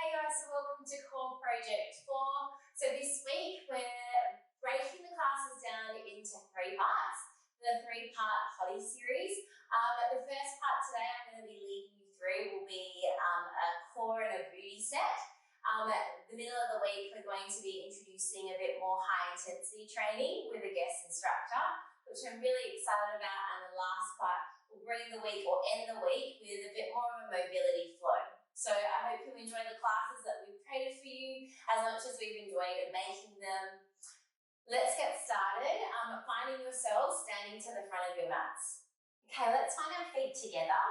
Hey guys, so welcome to Core Project 4. So this week we're breaking the classes down into 3 parts. The 3-part Hottie Series. The first part today I'm going to be leading you through will be a core and a booty set. The middle of the week we're going to be introducing a bit more high intensity training with a guest instructor, which I'm really excited about, and the last part will bring the week or end the week with a bit more of a mobility flow. So I hope you enjoy the classes that we've created for you as much as we've enjoyed making them. Let's get started. Finding yourself standing to the front of your mats. Okay, let's find our feet together.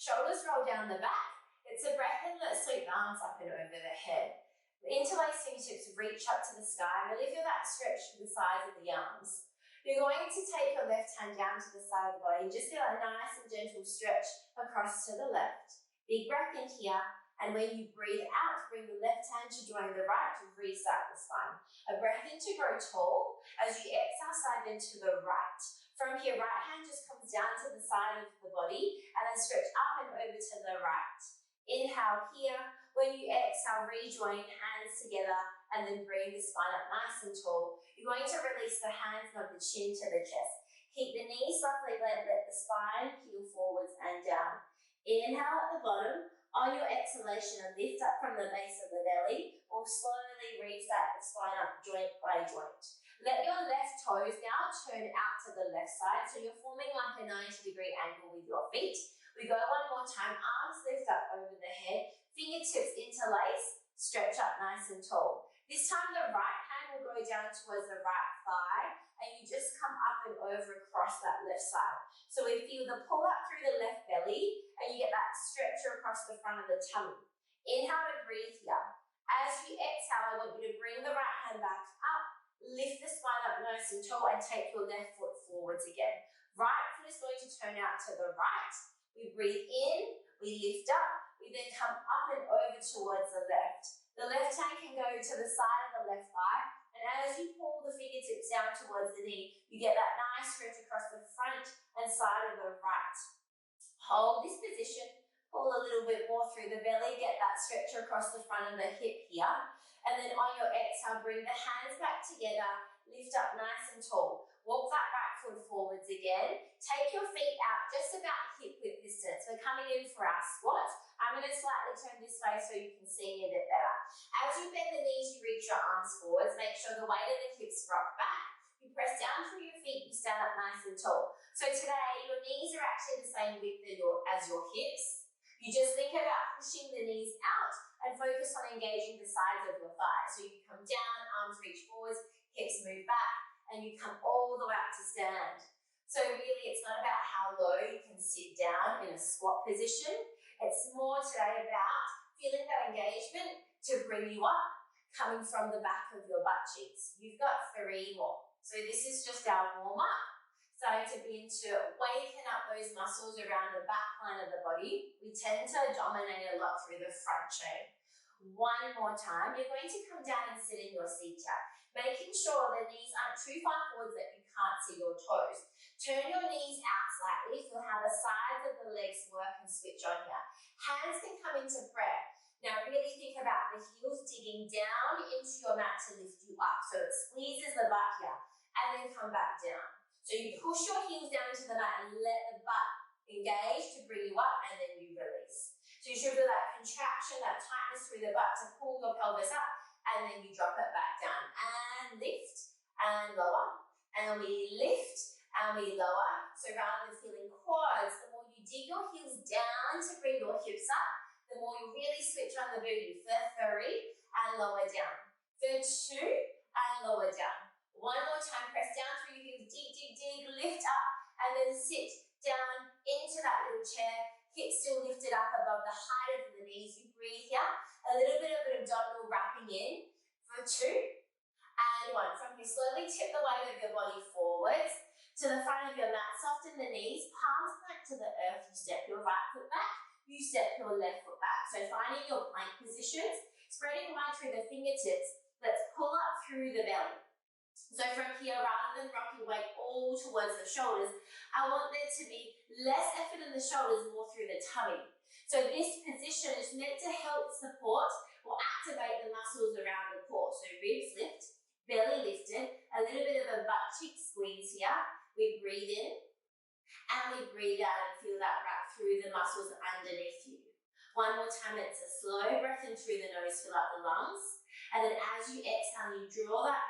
Shoulders roll down the back. It's a breath in. Let's sweep the arms up and over the head. The interlaced fingertips reach up to the sky. Really feel that stretch to the sides of the arms. You're going to take your left hand down to the side of the body and just feel a nice and gentle stretch across to the left. Big breath in here, and when you breathe out, bring the left hand to join the right to restart the spine. A breath in to grow tall. As you exhale, slide then to the right. From here, right hand just comes down to the side of the body and then stretch up and over to the right. Inhale here. When you exhale, rejoin hands together and then bring the spine up nice and tall. You're going to release the hands of the chin to the chest. Keep the knees softly, let the spine heel forwards and down. Inhale at the bottom. On your exhalation, and lift up from the base of the belly, or slowly restart the spine up joint by joint. Let your left toes now turn out to the left side, so you're forming like a 90-degree angle with your feet. We go one more time. Arms lift up over the head, fingertips interlace, stretch up nice and tall. This time the right hand will go down towards the right thigh, and you just come up and over across that left side. So we feel the pull up through the left belly, and you get that stretcher across the front of the tummy. Inhale to breathe here. As you exhale, I want you to bring the right hand back up, lift the spine up nice and tall, and take your left foot forwards again. Right foot is going to turn out to the right. We breathe in, we lift up, we then come up and over towards the left. The left hand can go to the side of the left thigh, and as you pull the fingertips down towards the knee, you get that nice stretch across the front and side of the right. Hold this position, pull a little bit more through the belly, get that stretch across the front of the hip here, and then on your exhale, bring the hands back together, lift up nice and tall. Walk that right foot forwards again. Take your feet out just about hip width distance. We're coming in for our squat. I'm going to slightly turn this way so you can see me a bit better. As you bend the knees, you reach your arms forwards. Make sure the weight of the hips rock back. You press down through your feet, you stand up nice and tall. So today, your knees are actually the same width as your hips. You just think about pushing the knees out and focus on engaging the sides of your thighs. So you come down, arms reach forwards, hips move back, and you come all the way up to stand. So really, it's not about how low you can sit down in a squat position. It's more today about feeling that engagement to bring you up, coming from the back of your butt cheeks. You've got 3 more. So this is just our warm-up. Starting to begin to waken up those muscles around the back line of the body. We tend to dominate a lot through the front chain. One more time. You're going to come down and sit in your seat here, making sure the knees aren't too far forwards that you can't see your toes. Turn your knees out slightly. Feel how the sides of the legs work and switch on here. Hands can come into prayer. Now really think about the heels digging down into your mat to lift you up. So it squeezes the butt here and then come back down. So you push your heels down into the mat and let the butt engage to bring you up, and then you release. So you should feel that contraction, that tightness through the butt to pull your pelvis up, and then you drop it back down. And lift and lower. And we lift and we lower. So rather than feeling quads, the more you dig your heels down to bring your hips up, the more you really switch on the booty. For 3 and lower down. For 2 and lower down. One more time, press down through your heels, dig, dig, dig, lift up, and then sit down into that little chair. Hips still lifted up above the height of the knees. You breathe here. A little bit of an abdominal wrapping in. For 2 and 1. From here, slowly tip the weight of your body forwards to the front of your mat. Soften the knees, palms back to the earth. You step your right foot back. You step your left foot back. So finding your plank positions, spreading wide through the fingertips. Let's pull up through the belly. So from here, rather than rock your weight all towards the shoulders, I want there to be less effort in the shoulders, more through the tummy. So this position is meant to help support will activate the muscles around the core. So ribs lift, belly lifted, a little bit of a butt cheek squeeze here. We breathe in and we breathe out and feel that wrap through the muscles underneath you. One more time, it's a slow breath in through the nose, fill up the lungs. And then as you exhale, you draw that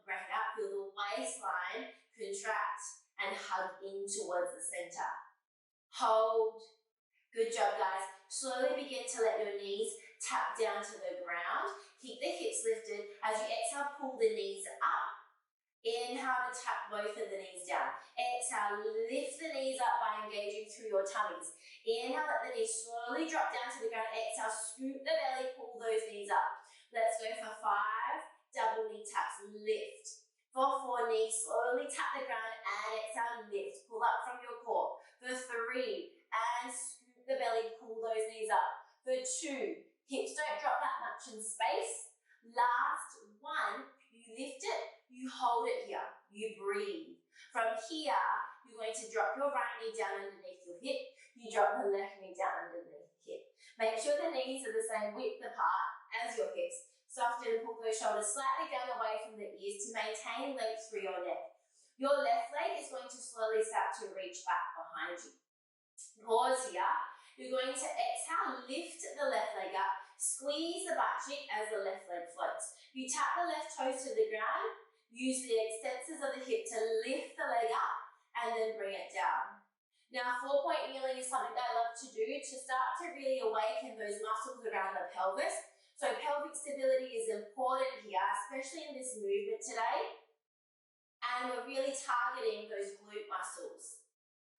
breath out, feel the waistline contract and hug in towards the center. Hold. Good job, guys. Slowly begin to let your knees tap down to the ground. Keep the hips lifted. As you exhale, pull the knees up. Inhale to tap both of the knees down. Exhale, lift the knees up by engaging through your tummies. Inhale, let the knees slowly drop down to the ground. Exhale, scoop the belly, pull those knees up. Let's go for 5 double knee taps. Lift. For 4, knees slowly tap the ground and exhale, lift. Pull up from your core. For 3, and scoop the belly, pull those knees up. For 2, hips don't drop that much in space. Last 1, you lift it, you hold it here. You breathe. From here, you're going to drop your right knee down underneath your hip. You drop the left knee down underneath the hip. Make sure the knees are the same width apart as your hips. Soften and pull those shoulders slightly down away from the ears to maintain length through your neck. Your left leg is going to slowly start to reach back behind you. Pause here. You're going to exhale, lift the left leg up, squeeze the butt cheek as the left leg floats. You tap the left toes to the ground, use the extensors of the hip to lift the leg up and then bring it down. Now, 4-point kneeling is something that I love to do to start to really awaken those muscles around the pelvis. So pelvic stability is important here, especially in this movement today. And we're really targeting those glute muscles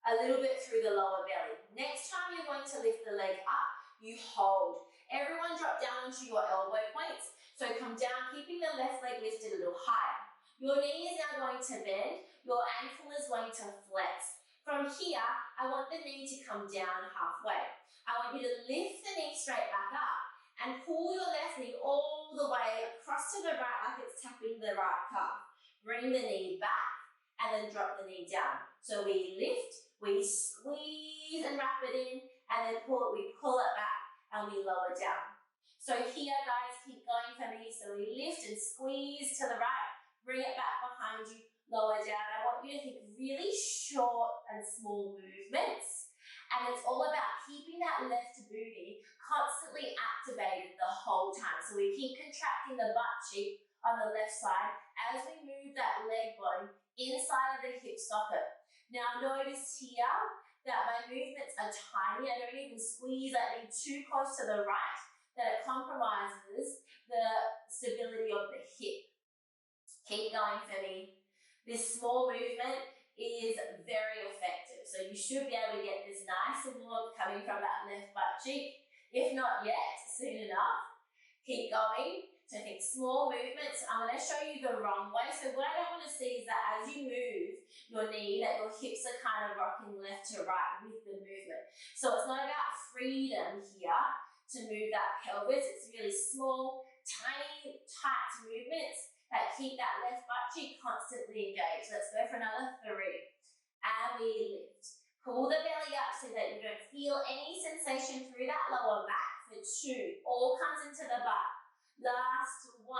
a little bit through the lower belly. Next time you're going to lift the leg up, you hold. Everyone drop down onto your elbow points. So come down, keeping the left leg lifted a little higher. Your knee is now going to bend. Your ankle is going to flex. From here, I want the knee to come down halfway. I want you to lift the knee straight back up and pull your left knee all the way across to the right like it's tapping the right calf. Bring the knee back and then drop the knee down. So we lift, we squeeze and wrap it in, and then we pull it back and we lower down. So here, guys, keep going for me. So we lift and squeeze to the right, bring it back behind you, lower down. I want you to think really short and small movements. And it's all about keeping that left booty constantly activated the whole time. So we keep contracting the butt cheek on the left side as we move that leg bone inside of the hip socket. Now notice here that my movements are tiny. I don't even squeeze that knee too close to the right, that it compromises the stability of the hip. Keep going for me. This small movement is very effective. So you should be able to get this nice and warm coming from that left butt cheek. If not yet, soon enough. Keep going. So think small movements. I'm going to show you the wrong way. So what I don't want to see is that as you move your knee, that your hips are kind of rocking left to right with the movement. So it's not about freedom here to move that pelvis. It's really small, tiny, tight movements that keep that left butt cheek constantly engaged. Let's go for another 3. And we lift. Pull the belly up so that you don't feel any sensation through that lower back. For 2, all comes into the butt. Last 1.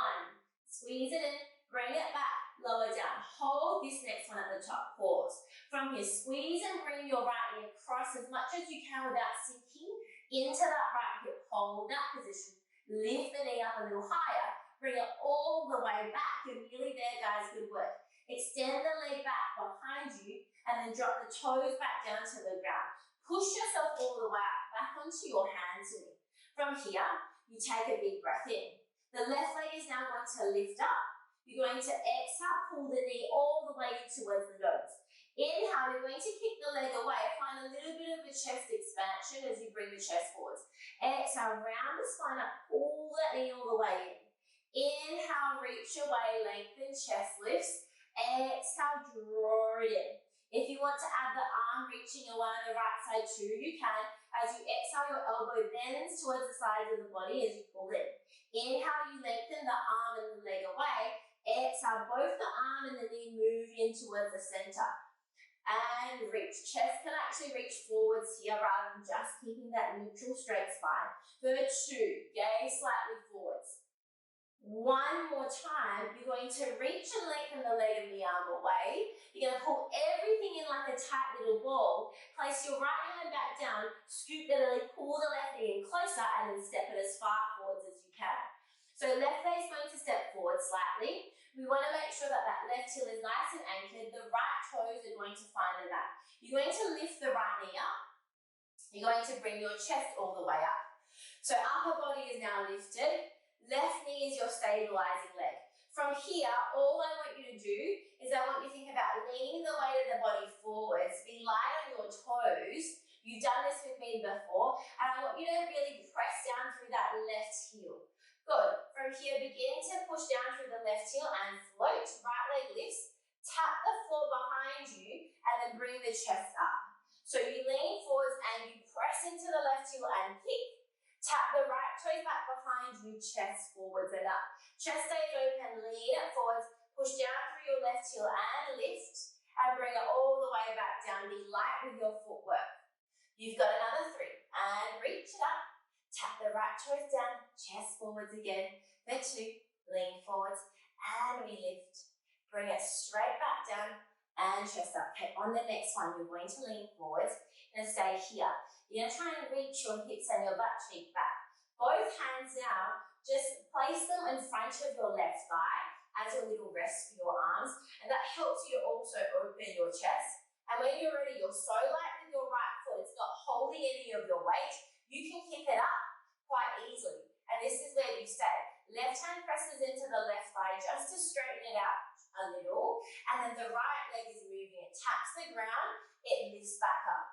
Squeeze it in, bring it back, lower down. Hold this next one at the top. Pause. From here, squeeze and bring your right knee across as much as you can without sinking into that right hip. Hold that position. Lift the knee up a little higher. Bring it all the way back. You're nearly there, guys. Good work. Extend the leg back behind you and then drop the toes back down to the ground. Push yourself all the way back onto your hands to me. From here, you take a big breath in. The left leg is now going to lift up. You're going to exhale, pull the knee all the way towards the nose. Inhale, you're going to kick the leg away. Find a little bit of a chest expansion as you bring the chest forwards. Exhale, round the spine up, pull that knee all the way in. Inhale, reach away, lengthen chest lifts. Exhale, draw it in. If you want to add the arm reaching away on the right side too, you can. As you exhale, your elbow bends towards the sides of the body as you pull in. Inhale, you lengthen the arm and the leg away. Exhale, both the arm and the knee move in towards the center. and reach. Chest can actually reach forwards here rather than just keeping that neutral straight spine. For 2, gaze slightly forwards. One more time, you're going to reach and lengthen the leg and the arm away. You're going to pull everything in like a tight little ball. Place your right hand back down, scoop the belly, pull the left knee in closer, and then step it as far forwards as you can. So left leg is going to step forward slightly. We want to make sure that that left heel is nice and anchored. The right toes are going to find the mat. You're going to lift the right knee up. You're going to bring your chest all the way up. So upper body is now lifted. Left knee is your stabilizing leg. From here, all I want you to do is I want you to think about leaning the weight of the body forwards, be light on your toes. You've done this with me before, and I want you to really press down through that left heel. Good. From here, begin to push down through the left heel and float. Right leg lifts. Tap the floor behind you, and then bring the chest up. So you lean forwards and you press into the left heel and kick. Tap the right toes back behind you, chest forwards and up. Chest stays open, lean it forwards, push down through your left heel and lift, and bring it all the way back down. Be light with your footwork. You've got another 3, and reach it up. Tap the right toes down, chest forwards again. For 2, lean forwards, and we lift. Bring it straight back down, and chest up. Okay, on the next one, you're going to lean forwards, and stay here. You're going to try and reach your hips and your butt cheek back. Both hands now, just place them in front of your left thigh as a little rest for your arms, and that helps you to also open your chest. And when you're ready, you're so light with your right foot, it's not holding any of your weight. You can kick it up quite easily. And this is where you stay. Left hand presses into the left thigh just to straighten it out a little, and then the right leg is moving. It taps the ground, it lifts back up.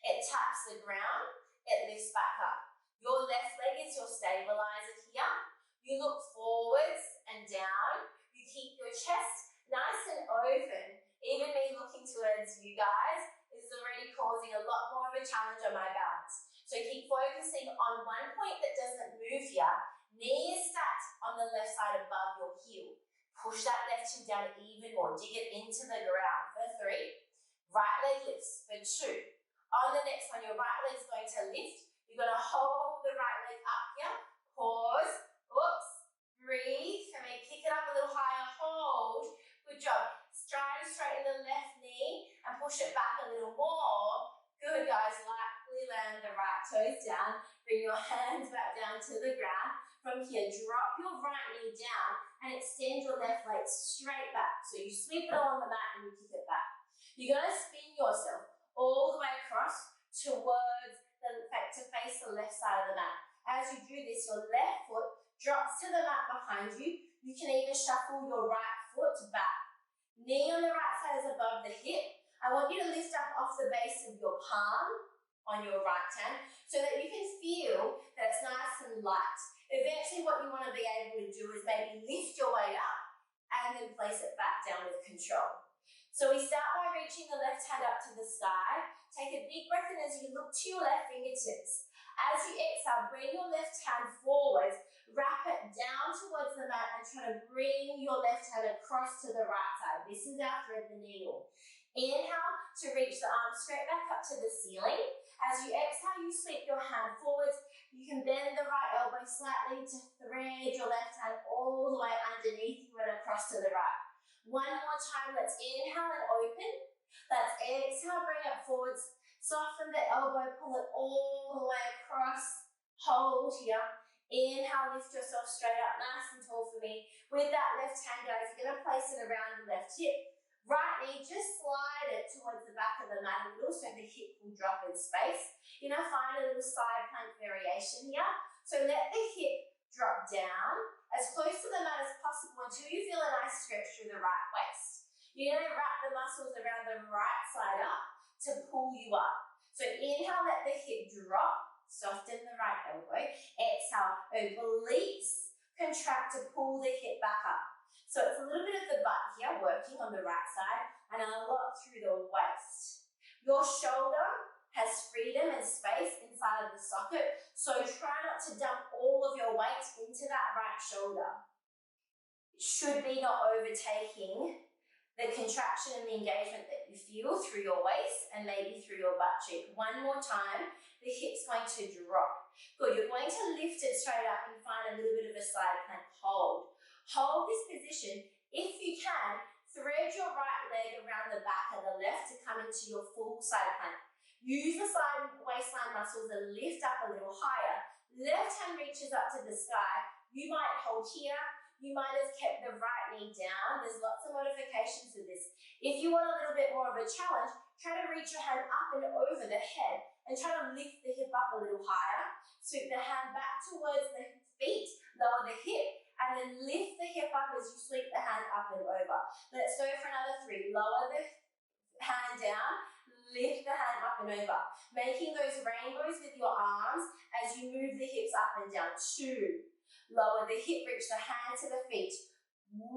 It taps the ground, it lifts back up. Your left leg is your stabilizer here. You look forwards and down. You keep your chest nice and open. Even me looking towards you guys is already causing a lot more of a challenge on my balance. So keep focusing on one point that doesn't move here. Knee is stacked on the left side above your heel. Push that left heel down even more. Dig it into the ground. For 3, right leg lifts. For 2. On the next one, your right leg's going to lift. You're going to hold the right leg up here. Pause. Oops. Breathe. And then kick it up a little higher. Hold. Good job. Try to straighten the left knee and push it back a little more. Good, guys. Lightly land the right toes down. Bring your hands back down to the ground. From here, drop your right knee down and extend your left leg straight back. So you sweep it along the mat and you kick it back. You're going to spin yourself all the way across towards to face the left side of the mat. As you do this, your left foot drops to the mat behind you. You can even shuffle your right foot back. Knee on the right side is above the hip. I want you to lift up off the base of your palm on your right hand so that you can feel that it's nice and light. Eventually what you want to be able to do is maybe lift your weight up and then place it back down with control. So we start by reaching the left hand up to the sky. Take a big breath in as you look to your left fingertips. As you exhale, bring your left hand forwards, wrap it down towards the mat and try to bring your left hand across to the right side. This is our thread the needle. Inhale to reach the arms straight back up to the ceiling. As you exhale, you sweep your hand forwards. You can bend the right elbow slightly to thread your left hand all the way underneath you and across to the right. One more time, let's inhale and open. Let's exhale, bring it forwards. Soften the elbow, pull it all the way across. Hold here. Inhale, lift yourself straight up, nice and tall for me. With that left hand, guys, you're going to place it around the left hip. Right knee, just slide it towards the back of the mat a little so the hip will drop in space. You're going to find a little side plank variation here. So let the hip drop down as close to the mat as possible until you feel a nice stretch through the right waist. You're going to wrap the muscles around the right side up to pull you up. So inhale, let the hip drop, soften the right elbow. Exhale, obliques contract to pull the hip back up. So it's a little bit of the butt here, working on the right side, and a lot through the waist. Your shoulder has freedom and space inside of the socket, so try not to dump all of your weight into that right shoulder. It should be not overtaking the contraction and the engagement that you feel through your waist and maybe through your butt cheek. One more time, the hip's going to drop. Good, you're going to lift it straight up and find a little bit of a side plank hold. Hold this position. If you can, thread your right leg around the back of the left to come into your full side plank. Use the side waistline muscles and lift up a little higher. Left hand reaches up to the sky. You might hold here. You might have kept the right knee down. There's lots of modifications to this. If you want a little bit more of a challenge, try to reach your hand up and over the head and try to lift the hip up a little higher. Sweep the hand back towards the feet, lower the hip, and then lift the hip up as you sweep the hand up and over. Let's go for another 3. Lower the hand down, lift the hand up and over. Making those rainbows with your arms as you move the hips up and down. 2. Lower the hip, reach the hand to the feet. 1,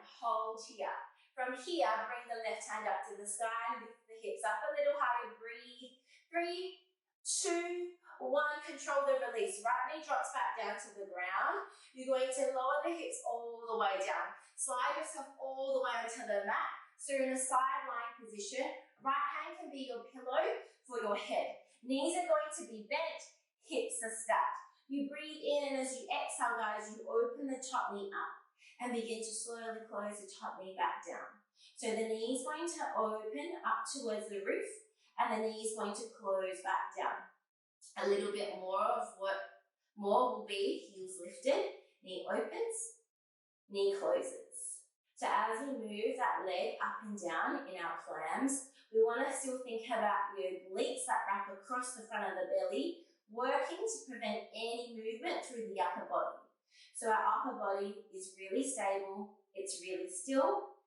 hold here. From here, bring the left hand up to the sky, lift the hips up a little higher, breathe. 3, 2, 1, control the release. Right knee drops back down to the ground. You're going to lower the hips all the way down. Slide yourself all the way onto the mat. So you're in a side lying position. Right hand can be your pillow for your head. Knees are going to be bent, hips are stacked. You breathe in, and as you exhale, guys, you open the top knee up and begin to slowly close the top knee back down. So the knee is going to open up towards the roof, and the knee is going to close back down. A little bit more of what more will be heels lifted, knee opens, knee closes. So as we move that leg up and down in our clams, we want to still think about your obliques that wrap across the front of the belly, working to prevent any movement through the upper body. So our upper body is really stable, it's really still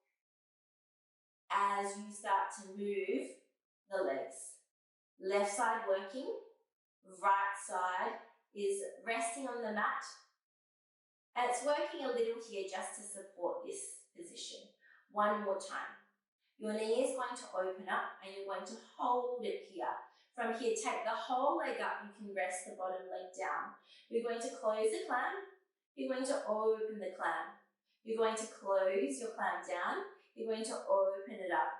as you start to move the legs. Left side working, right side is resting on the mat, and it's working a little here just to support this position. One more time. Your knee is going to open up and you're going to hold it here. From here, take the whole leg up. You can rest the bottom leg down. You're going to close the clam. You're going to open the clam. You're going to close your clam down. You're going to open it up.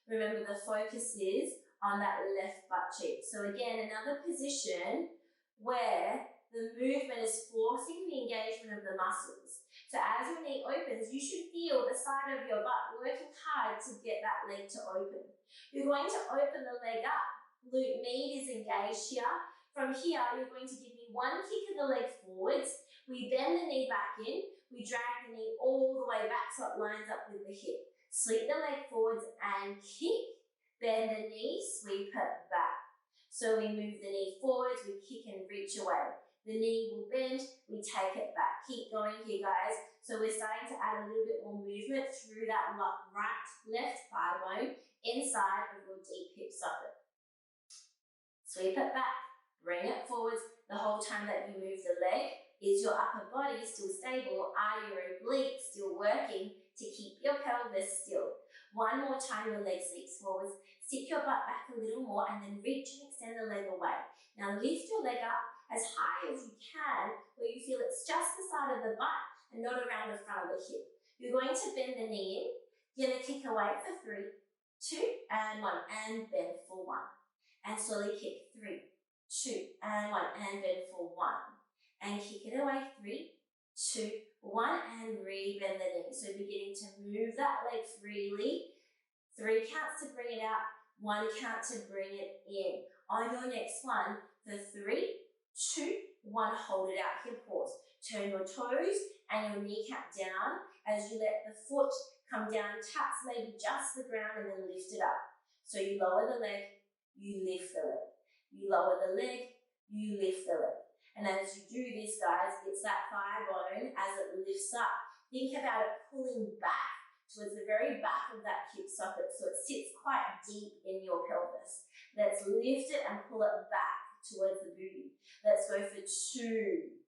Remember, the focus is on that left butt cheek. So again, another position where the movement is forcing the engagement of the muscles. So as your knee opens, you should feel the side of your butt working hard to get that leg to open. You're going to open the leg up. Glute med is engaged here. From here, you're going to give me 1 kick of the leg forwards. We bend the knee back in. We drag the knee all the way back so it lines up with the hip. Sweep the leg forwards and kick. Bend the knee, sweep it back. So we move the knee forwards, we kick and reach away. The knee will bend, we take it back. Keep going here, guys. So we're starting to add a little bit more movement through that right, left thigh bone inside of your deep hip socket. Sweep it back, bring it forwards. The whole time that you move the leg, is your upper body still stable? Are your obliques still working to keep your pelvis still? One more time, your leg sweeps forwards. Stick your butt back a little more and then reach and extend the leg away. Now lift your leg up as high as you can where you feel it's just the side of the butt and not around the front of the hip. You're going to bend the knee in. You're going to kick away for 3, 2, and 1, and bend for 1. And slowly kick 3, 2, and 1, and bend for 1. And kick it away, 3, 2, 1, and re-bend the knee. So beginning to move that leg freely. 3 counts to bring it out, 1 count to bring it in. On your next one, for 3, 2, 1, hold it out here, pause. Turn your toes and your kneecap down as you let the foot come down, taps maybe just the ground, and then lift it up. So you lower the leg, you lift the leg. You lower the leg, you lift the leg. And as you do this, guys, it's that thigh bone as it lifts up. Think about it pulling back towards the very back of that hip socket so it sits quite deep in your pelvis. Let's lift it and pull it back towards the booty. Let's go for 2.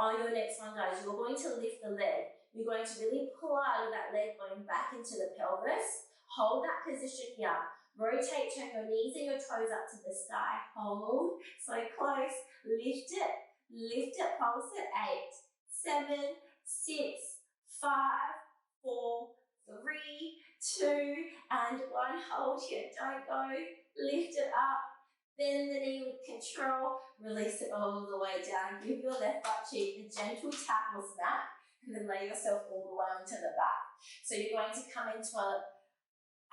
On your next one, guys, you're going to lift the leg. You're going to really pull out of that leg bone back into the pelvis. Hold that position here. Rotate, turn your knees and your toes up to the sky. Hold, so close. Lift it, pulse it. 8, 7, 6, 5, 4, 3, 2, and 1. Hold here, don't go. Lift it up. Bend the knee with control. Release it all the way down. Give your left butt cheek a gentle tap or smack, and then lay yourself all the way onto the back. So you're going to come into a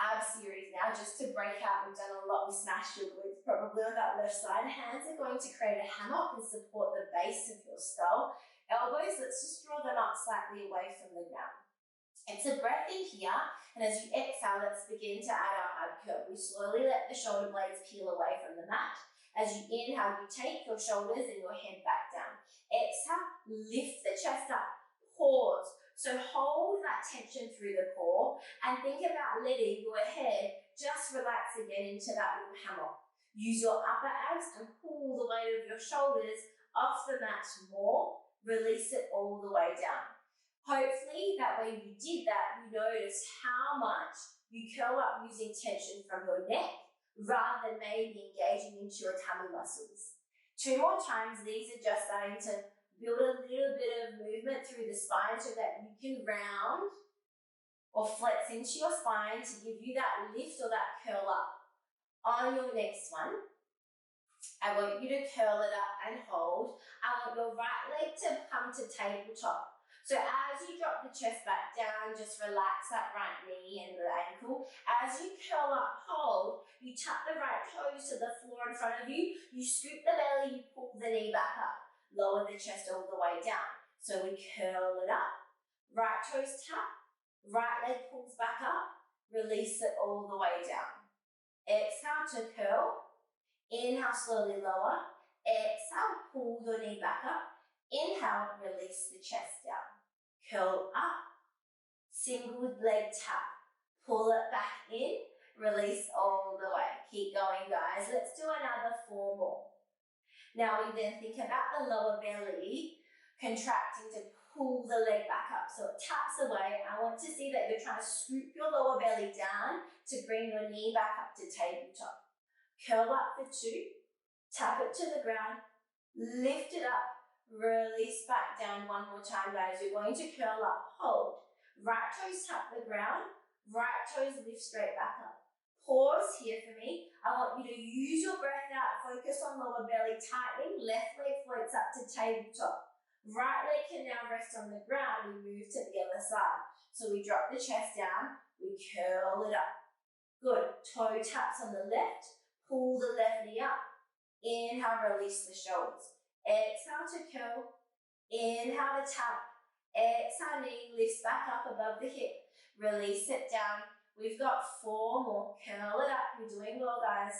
ab series now, just to break out. We've done a lot. We smashed your glutes probably on that left side. Hands are going to create a hammock and support the base of your skull. Elbows, let's just draw them up slightly away from the ground. It's a breath in here, and as you exhale, let's begin to add our ab curl. We slowly let the shoulder blades peel away from the mat. As you inhale, you take your shoulders and your head back down. Exhale, lift the chest up, pause. So hold that tension through the core and think about letting your head just relax again into that little hammock. Use your upper abs and pull the weight of your shoulders off the mat more. Release it all the way down. Hopefully that when you did that, you noticed how much you curl up using tension from your neck rather than maybe engaging into your tummy muscles. 2 more times. These are just starting to build a little bit of movement through the spine so that you can round or flex into your spine to give you that lift or that curl up. On your next one, I want you to curl it up and hold. I want your right leg to come to tabletop. So as you drop the chest back down, just relax that right knee and the ankle. As you curl up, hold, you tap the right toes to the floor in front of you. You scoop the belly, you pull the knee back up. Lower the chest all the way down. So we curl it up. Right toes tap. Right leg pulls back up. Release it all the way down. Exhale to curl. Inhale, slowly lower. Exhale, pull your knee back up. Inhale, release the chest down. Curl up. Single leg tap. Pull it back in. Release all the way. Keep going, guys. Let's do another 4 more. Now we then think about the lower belly contracting to pull the leg back up. So it taps away. I want to see that you're trying to scoop your lower belly down to bring your knee back up to tabletop. Curl up for 2. Tap it to the ground. Lift it up. Release back down 1 more time, guys. You're going to curl up. Hold. Right toes tap the ground. Right toes lift straight back up. Pause here for me. I want you to use your breath out. Focus on lower belly tightening. Left leg floats up to tabletop. Right leg can now rest on the ground. We move to the other side. So we drop the chest down. We curl it up. Good. Toe taps on the left. Pull the left knee up. Inhale, release the shoulders. Exhale to curl. Inhale to tap. Exhale, knee lifts back up above the hip. Release it down. We've got 4 more. Curl it up. You're doing well, guys.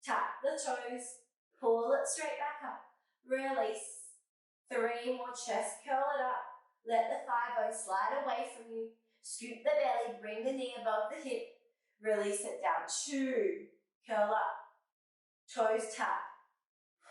Tap the toes. Pull it straight back up. Release. 3 more. Chest curl it up. Let the thigh bone slide away from you. Scoop the belly. Bring the knee above the hip. Release it down. 2. Curl up. Toes tap.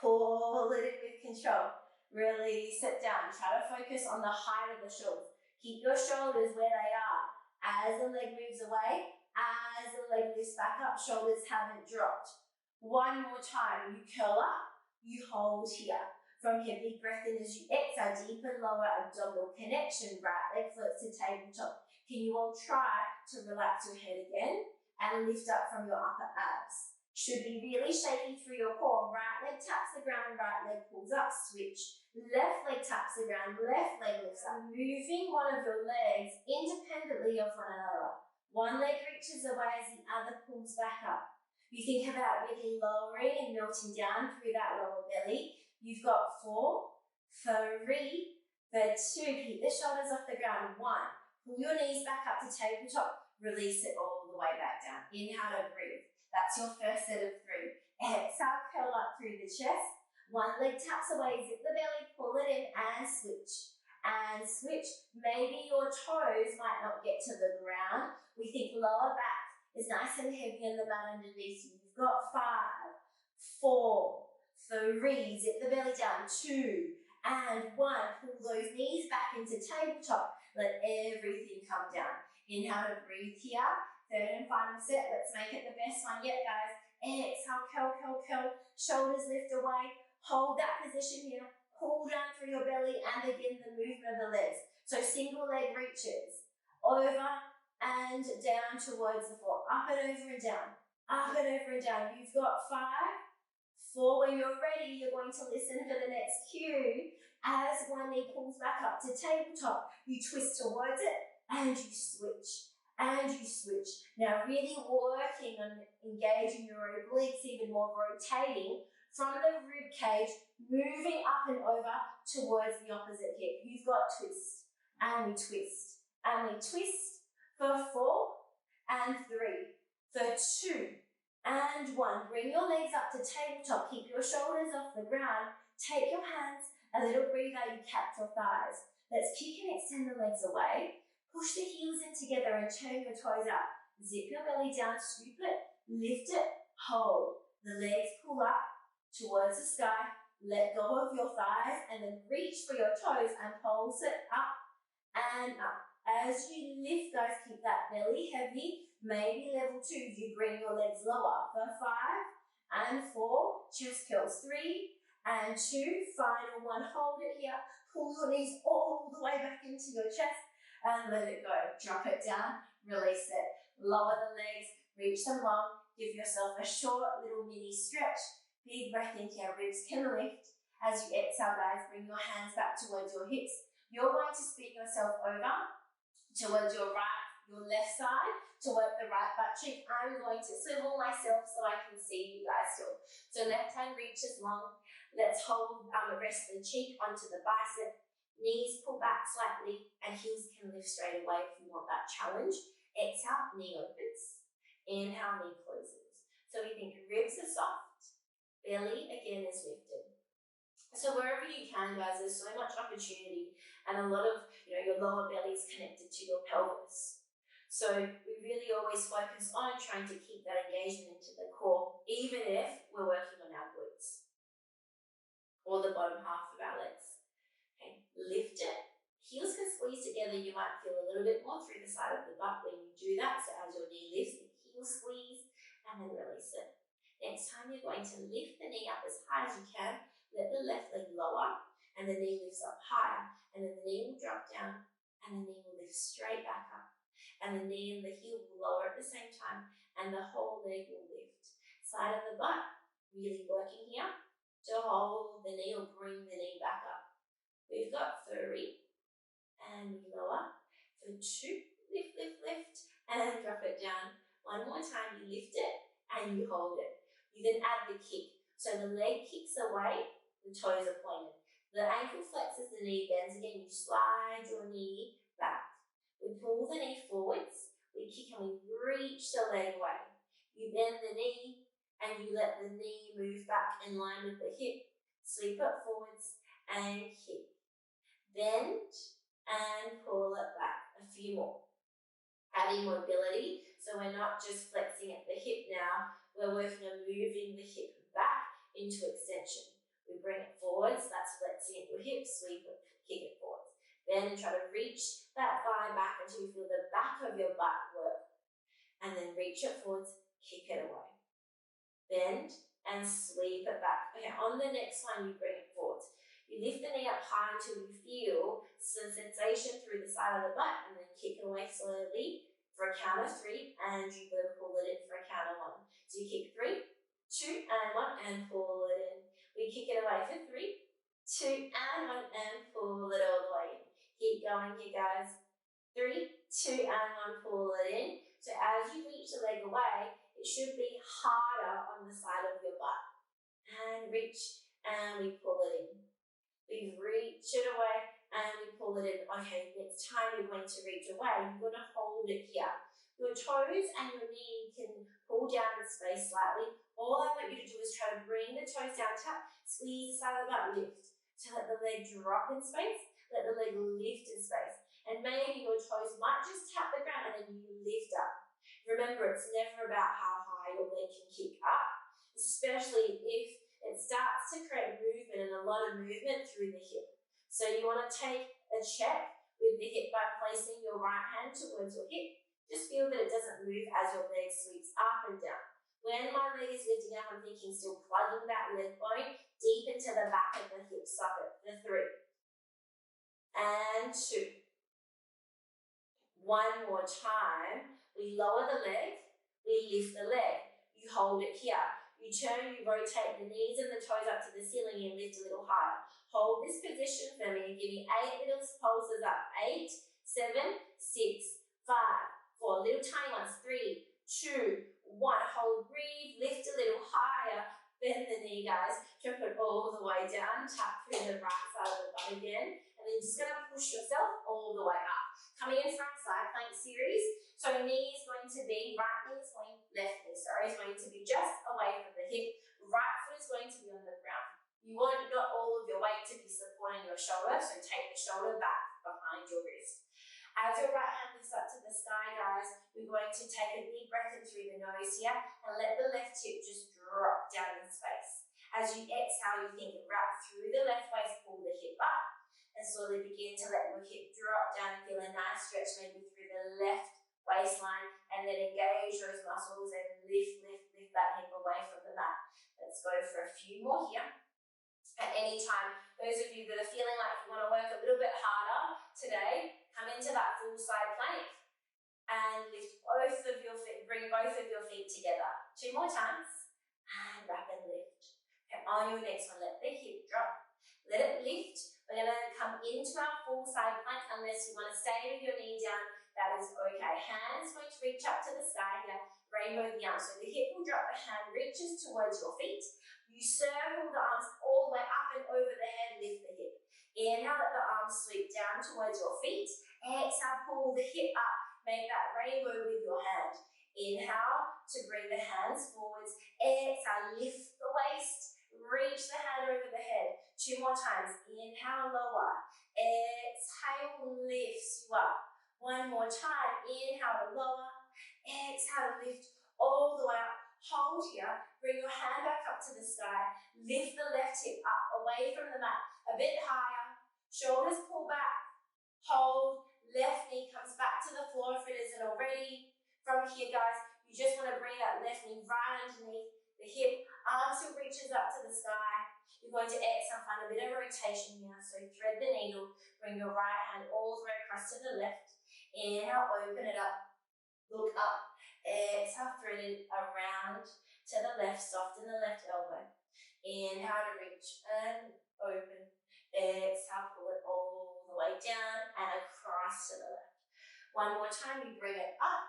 Pull it in with control. Release it down. Try to focus on the height of the shoulders. Keep your shoulders where they are. As the leg moves away, as the leg lifts back up, shoulders haven't dropped. 1 more time. You curl up, you hold here. From here, big breath in as you exhale, deep and lower abdominal connection. Right leg floats to tabletop. Can you all try to relax your head again and lift up from your upper abs? Should be really shaky through your core. Right leg taps the ground, right leg pulls up, switch. Left leg taps the ground, left leg lifts up. Moving one of your legs independently of one another. One leg reaches away as the other pulls back up. You think about really lowering and melting down through that lower belly. You've got 4, 3, 2. Keep the shoulders off the ground. 1. Pull your knees back up to tabletop. Release it all the way back down. Inhale to breathe. That's your first set of 3. Exhale, curl up through the chest. 1 leg taps away, zip the belly, pull it in and switch. And switch. Maybe your toes might not get to the ground. We think lower back is nice and heavy on the mat underneath you. You've got 5, 4, 3. Zip the belly down. 2 and 1. Pull those knees back into tabletop. Let everything come down. Inhale to breathe here. 3rd and final set. Let's make it the best one yet, guys. Exhale, curl, curl, curl. Shoulders lift away. Hold that position here. Pull down through your belly and begin the movement of the legs. So single leg reaches over and down towards the 4. Up and over and down. Up and over and down. You've got 5, 4. When you're ready, you're going to listen for the next cue. As one knee pulls back up to tabletop, you twist towards it and you switch. And you switch. Now really working on engaging your obliques, even more rotating from the rib cage, moving up and over towards the opposite hip. You've got twist, and we twist, and we twist for 4 and 3, for 2 and 1. Bring your legs up to tabletop, keep your shoulders off the ground, take your hands, a little breather, you catch your thighs. Let's kick and extend the legs away. Push the heels in together and turn your toes up. Zip your belly down, scoop it, lift it, hold. The legs pull up towards the sky. Let go of your thighs and then reach for your toes and pulse it up and up. As you lift, guys, keep that belly heavy. Maybe level 2, you bring your legs lower for 5 and 4. Chest curls 3 and 2. Final 1. Hold it here. Pull your knees all the way back into your chest and let it go. Drop it down. Release it. Lower the legs. Reach them long. Give yourself a short little mini stretch. Big breath in here. Ribs can lift. As you exhale, guys, bring your hands back towards your hips. You're going to spin yourself over towards your left side, to work the right butt cheek. I'm going to swivel myself so I can see you guys still. So left hand reaches long. Let's hold rest the cheek onto the bicep. Knees pull back slightly and heels can lift straight away if you want that challenge. Exhale, knee opens. Inhale, knee closes. So we think ribs are soft. Belly again is lifted. So wherever you can, guys, there's so much opportunity and a lot of, your lower belly is connected to your pelvis. So we really always focus on trying to keep that engagement into the core, even if we're working on our glutes or the bottom half of our legs. Okay, lift it. Heels can squeeze together. You might feel a little bit more through the side of the butt when you do that. So as your knee lifts, the heel squeeze and then release it. Next time you're going to lift the knee up as high as you can. Let the left leg lower and the knee lifts up higher. And then the knee will drop down and the knee will lift straight back up. And the knee and the heel will lower at the same time and the whole leg will lift. Side of the butt, really working here to hold the knee or bring the knee back up. We've got 3 and we lower. For 2, lift, lift, lift and drop it down. One more time, you lift it and you hold it. You then add the kick. So the leg kicks away, the toes are pointed. The ankle flexes, the knee bends again. You slide your knee back. We pull the knee forwards. We kick and we reach the leg away. You bend the knee and you let the knee move back in line with the hip. Sweep it forwards and kick. Bend and pull it back. A few more. Adding mobility, so we're not just flexing at the hip now. We're working on moving the hip back into extension. We bring it forwards, that's flexing at your hips, sweep it, kick it forwards. Then try to reach that thigh back until you feel the back of your butt work. And then reach it forwards, kick it away. Bend and sweep it back. Okay, on the next one, you bring it forwards. You lift the knee up high until you feel some sensation through the side of the butt and then kick it away slowly for a count of 3 and you then pull it in for a count of 1. So you kick 3, 2 and 1 and pull it in. We kick it away for 3, 2 and 1 and pull it all the way in. Keep going here, guys. 3, 2 and 1, pull it in. So as you reach the leg away, it should be harder on the side of your butt. And reach and we pull it in. We reach it away and we pull it in. Okay, next time you're going to reach away, you're going to hold it here. Your toes and your knee can pull down in space slightly. All I want you to do is try to bring the toes down, tap, squeeze the side of the butt, lift. So let the leg drop in space, let the leg lift in space. And maybe your toes might just tap the ground and then you lift up. Remember, it's never about how high your leg can kick up, especially if it starts to create movement and a lot of movement through the hip. So you want to take a check with the hip by placing your right hand towards your hip. Just feel that it doesn't move as your leg sweeps up and down. When my leg is lifting up, I'm thinking still plugging that leg bone deep into the back of the hip socket. For 3 and 2. 1 One more time. We lower the leg, we lift the leg. You hold it here. You turn, you rotate the knees and the toes up to the ceiling and lift a little higher. Hold this position for me. Give me 8 little pulses up. 8, 7, 6, 5, 4. Little tiny ones. 3, 2, 1. Hold, breathe, lift a little higher. Bend the knee, guys. Drop it all the way down. Tap through the right side of the butt again. And then just going to push yourself all the way up. Coming in for our side plank series. So knee is going to be, right knee is going, left knee, sorry, is going to be just away from the hip. Right foot is going to be on the ground. You want not all of your weight to be supporting your shoulder, so take the shoulder back behind your wrist. As your right hand lifts up to the sky, guys, we're going to take a big breath in through the nose here and let the left hip just drop down in space. As you exhale, you think wrap through the left waist, pull the hip up, and slowly begin to let your hip drop down. Feel a nice stretch maybe through the left waistline, and then engage those muscles and lift that hip away from the mat. Let's go for a few more here. At any time, those of you that are feeling like you want to work a little bit harder today, come into that full side plank and lift both of your feet, bring both of your feet together. 2 more times, and wrap and lift. Okay, on your next one, let the hip drop. Let it lift. We're going to come into our full side plank unless you want to stay with your knee down. That is okay. Hands going to reach up to the sky here. Rainbow the arms. So the hip will drop, the hand reaches towards your feet. You circle the arms all the way up and over the head, lift the hip. Inhale, let the arms sweep down towards your feet. Exhale, pull the hip up. Make that rainbow with your hand. Inhale to bring the hands forwards. Exhale, lift the waist. Reach the hand over the head. 2 more times. Inhale, lower. Exhale, lifts you up. 1 more time. Inhale to lower. Exhale to lift all the way up. Hold here. Bring your hand back up to the sky. Lift the left hip up away from the mat. A bit higher. Shoulders pull back. Hold. Left knee comes back to the floor if it isn't already. From here, guys, you just want to bring that left knee right underneath the hip. Arm still reaches up to the sky. You're going to exhale, find a bit of rotation here. So thread the needle. Bring your right hand all the way across to the left. Inhale, open it up. Look up. Exhale, thread it around to the left. Soften the left elbow. Inhale to reach and open. Exhale, pull it all the way down and across to the left. 1 more time, you bring it up.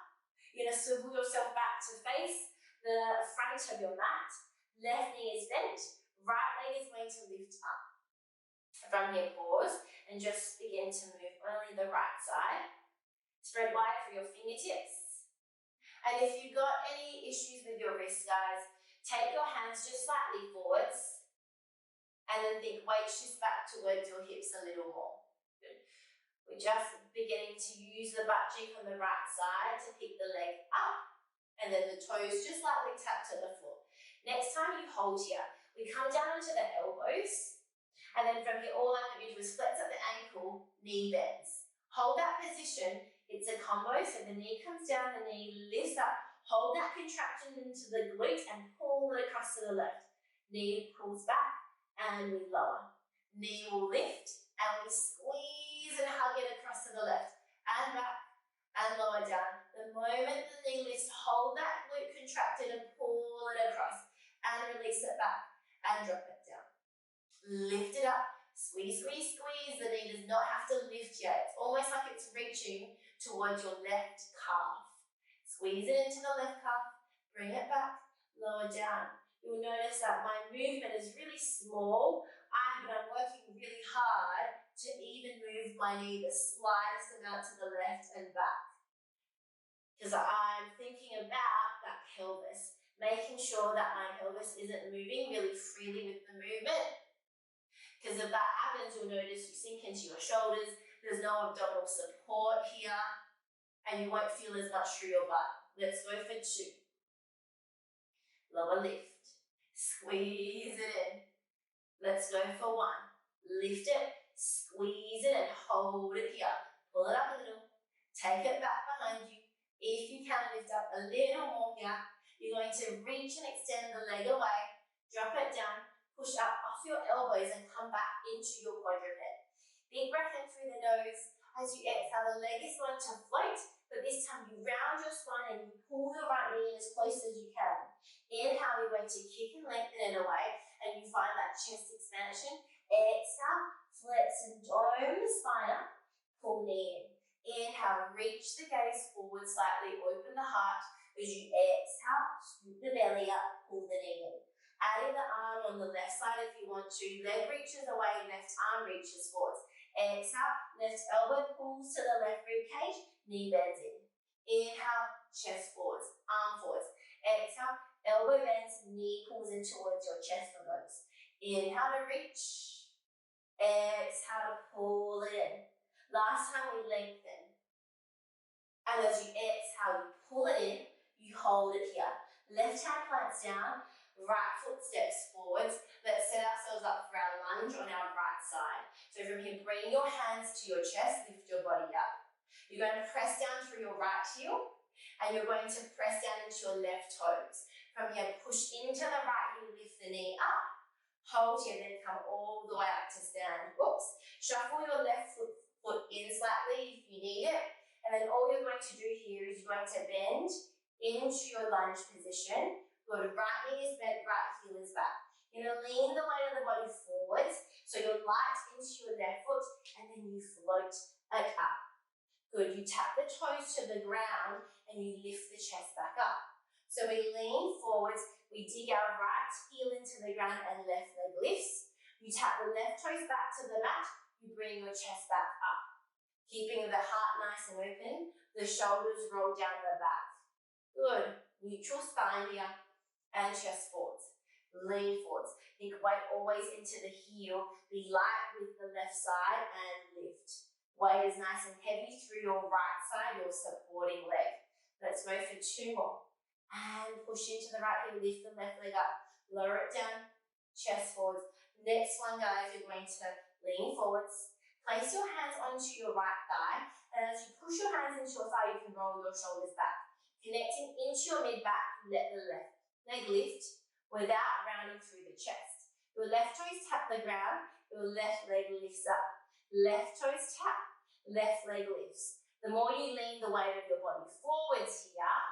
You're going to swivel yourself back to face the front of your mat. Left knee is bent. Right leg is going to lift up. From here, pause and just begin to move only the right side. Spread wide for your fingertips. And if you've got any issues with your wrists, guys, take your hands just slightly forwards and then think weight shifts back towards your hips a little more. Good. We're just beginning to use the butt cheek on the right side to pick the leg up, and then the toes just lightly tap to the floor. Next time you hold here, we come down onto the elbows, and then from here, all I'm going to do is flex up the ankle, knee bends. Hold that position. It's a combo, so the knee comes down, the knee lifts up. Hold that contraction into the glute and pull it across to the left. Knee pulls back and we lower. Knee will lift and we squeeze and hug it across to the left and back and lower down. The moment the knee lifts, hold that glute contracted and pull it across and release it back and drop it down. Lift it up, squeeze, squeeze, squeeze. The knee does not have to lift yet. It's almost like it's reaching towards your left calf. Squeeze it into the left calf, bring it back, lower down. You'll notice that my movement is really small, but I'm working really hard to even move my knee the slightest amount to the left and back. Because I'm thinking about that pelvis, making sure that my pelvis isn't moving really freely with the movement. Because if that happens, you'll notice you sink into your shoulders, there's no abdominal support here, and you won't feel as much through your butt. Let's go for 2. Lower lift. Squeeze it in. Let's go for 1. Lift it, squeeze it, and hold it here. Pull it up a little. Take it back behind you. If you can, lift up a little more here. You're going to reach and extend the leg away. Drop it down. Push up off your elbows and come back into your quadruped. Big breath in through the nose As you exhale, the leg is going to float, but this time you round your spine and you pull your right knee in as close as you can. Inhale, we're going to kick and lengthen it away, and you find that chest expansion. Exhale, flex and dome the spine up, pull knee in. Inhale, reach the gaze forward slightly, open the heart. As you exhale, scoop the belly up, pull the knee in. Adding the arm on the left side if you want to. Leg reaches away, left arm reaches forwards. Exhale, left elbow pulls to the left rib cage, knee bends in. Inhale, chest forwards, arm forwards. Exhale, elbow bends, knee pulls in towards your chest or nose. Inhale to reach. Exhale to pull it in. Last time we lengthen. And as you exhale, you pull it in, you hold it here. Left hand plants down, right foot steps forwards. Let's set ourselves up for our lunge on our right side. So from here, bring your hands to your chest, lift your body up. You're going to press down through your right heel, and you're going to press down into your left toes. From here, push into the right heel, lift the knee up, hold here, then come all the way up to stand. Oops. Shuffle your left foot in slightly if you need it. And then all you're going to do here is you're going to bend into your lunge position. Good, right knee is bent, right heel is back. You're going to lean the weight of the body forwards, so you're light into your left foot, and then you float it up. Good, you tap the toes to the ground, and you lift the chest back up. So we lean forwards, we dig our right heel into the ground and left leg lifts. You tap the left toes back to the mat, you bring your chest back up. Keeping the heart nice and open, the shoulders roll down the back. Good. Neutral spine here and chest forwards. Lean forwards. Think weight always into the heel. Be light with the left side and lift. Weight is nice and heavy through your right side, your supporting leg. Let's go for 2 more. And push into the right heel, lift the left leg up. Lower it down, chest forwards. Next one, guys, you're going to lean forwards. Place your hands onto your right thigh, and as you push your hands into your thigh, you can roll your shoulders back. Connecting into your mid-back, let the left leg lift without rounding through the chest. Your left toes tap the ground, your left leg lifts up. Left toes tap, left leg lifts. The more you lean the weight of your body forwards here,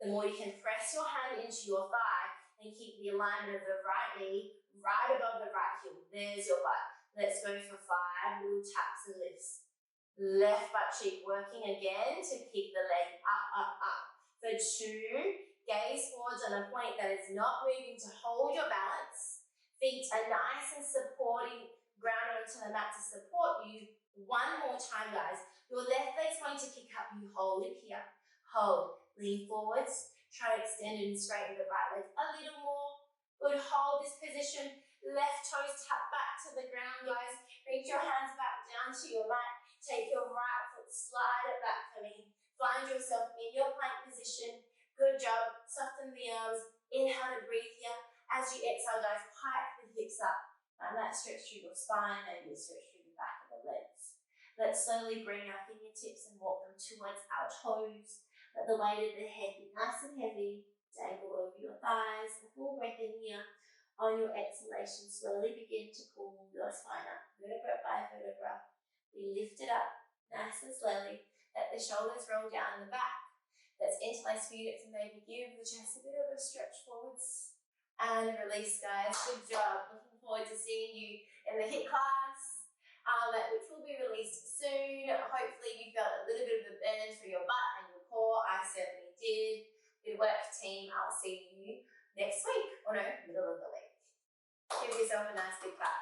the more you can press your hand into your thigh and keep the alignment of the right knee right above the right heel. There's your butt. Let's go for 5 little taps and lifts. Left butt cheek working again to kick the leg up, up, up. For 2, gaze forwards on a point that is not moving to hold your balance. Feet are nice and supporting, grounded onto the mat to support you. 1 more time, guys. Your left leg's going to kick up. You hold it here. Hold. Lean forwards. Try to extend it and straighten the right leg a little more. Good. Hold this position. Left toes tap back to the ground, guys. Reach your hands back down to your mat. Take your right foot, slide it back for me. Find yourself in your plank position. Good job. Soften the arms. Inhale to breathe here. As you exhale, guys, pike the hips up. Find that stretch through your spine, maybe a stretch through the back of the legs. Let's slowly bring our fingertips and walk them towards our toes. Let the weight of the head be nice and heavy. Dangle over your thighs. A full breath in here. On your exhalation, slowly begin to pull your spine up, vertebra by vertebra. We lift it up nice and slowly. Let the shoulders roll down the back. Let's interlace fingertips and maybe give the chest a bit of a stretch forwards. And release, guys. Good job. Looking forward to seeing you in the HIIT class, which will be released soon. Hopefully you felt a little bit of a burn through your butt and your core. I certainly did. Good work, team. I'll see you next week, or no, middle of the week. Give yourself a nice big clap.